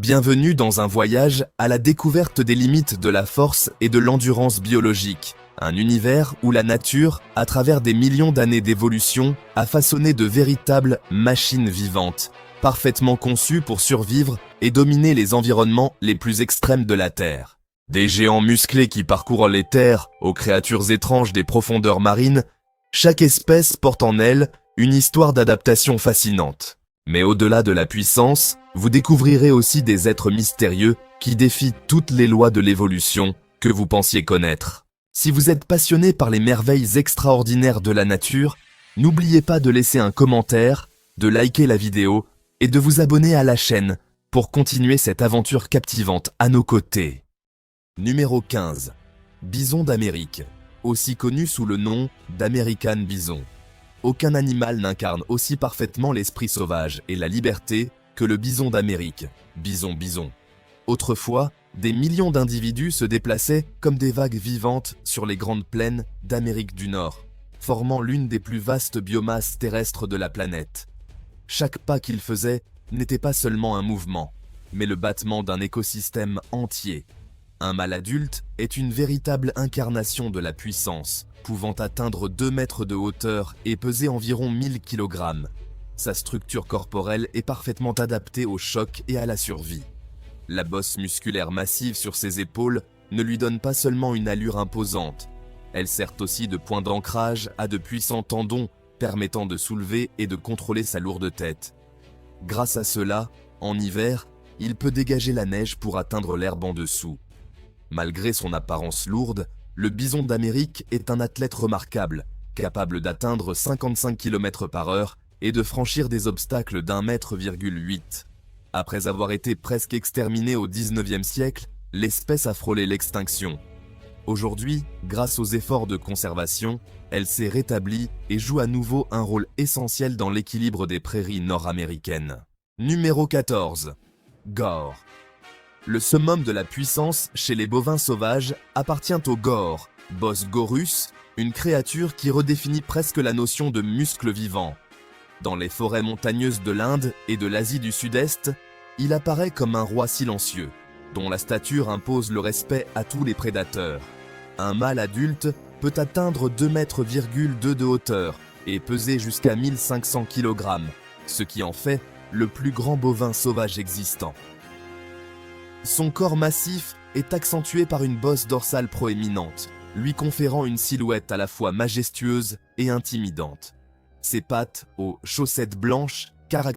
Bienvenue dans un voyage à la découverte des limites de la force et de l'endurance biologique. Un univers où la nature, à travers des millions d'années d'évolution, a façonné de véritables machines vivantes, parfaitement conçues pour survivre et dominer les environnements les plus extrêmes de la Terre. Des géants musclés qui parcourent les terres aux créatures étranges des profondeurs marines, chaque espèce porte en elle une histoire d'adaptation fascinante. Mais au-delà de la puissance, vous découvrirez aussi des êtres mystérieux qui défient toutes les lois de l'évolution que vous pensiez connaître. Si vous êtes passionné par les merveilles extraordinaires de la nature, n'oubliez pas de laisser un commentaire, de liker la vidéo et de vous abonner à la chaîne pour continuer cette aventure captivante à nos côtés. Numéro 15. Bison d'Amérique, aussi connu sous le nom d'American Bison. Aucun animal n'incarne aussi parfaitement l'esprit sauvage et la liberté que le bison d'Amérique, bison. Autrefois, des millions d'individus se déplaçaient comme des vagues vivantes sur les grandes plaines d'Amérique du Nord, formant l'une des plus vastes biomasses terrestres de la planète. Chaque pas qu'ils faisaient n'était pas seulement un mouvement, mais le battement d'un écosystème entier. Un mâle adulte est une véritable incarnation de la puissance, pouvant atteindre 2 mètres de hauteur et peser environ 1000 kg. Sa structure corporelle est parfaitement adaptée au choc et à la survie. La bosse musculaire massive sur ses épaules ne lui donne pas seulement une allure imposante, elle sert aussi de point d'ancrage à de puissants tendons permettant de soulever et de contrôler sa lourde tête. Grâce à cela, en hiver, il peut dégager la neige pour atteindre l'herbe en dessous. Malgré son apparence lourde, le bison d'Amérique est un athlète remarquable, capable d'atteindre 55 km/h et de franchir des obstacles d'1,8 m. Après avoir été presque exterminée au XIXe siècle, l'espèce a frôlé l'extinction. Aujourd'hui, grâce aux efforts de conservation, elle s'est rétablie et joue à nouveau un rôle essentiel dans l'équilibre des prairies nord-américaines. Numéro 14. Gaur. Le summum de la puissance chez les bovins sauvages appartient au gaur, Bos gaurus, une créature qui redéfinit presque la notion de muscle vivant. Dans les forêts montagneuses de l'Inde et de l'Asie du Sud-Est, il apparaît comme un roi silencieux, dont la stature impose le respect à tous les prédateurs. Un mâle adulte peut atteindre 2,2 m de hauteur et peser jusqu'à 1500 kg, ce qui en fait le plus grand bovin sauvage existant. Son corps massif est accentué par une bosse dorsale proéminente, lui conférant une silhouette à la fois majestueuse et intimidante. Ses pattes, aux chaussettes blanches, caractérisent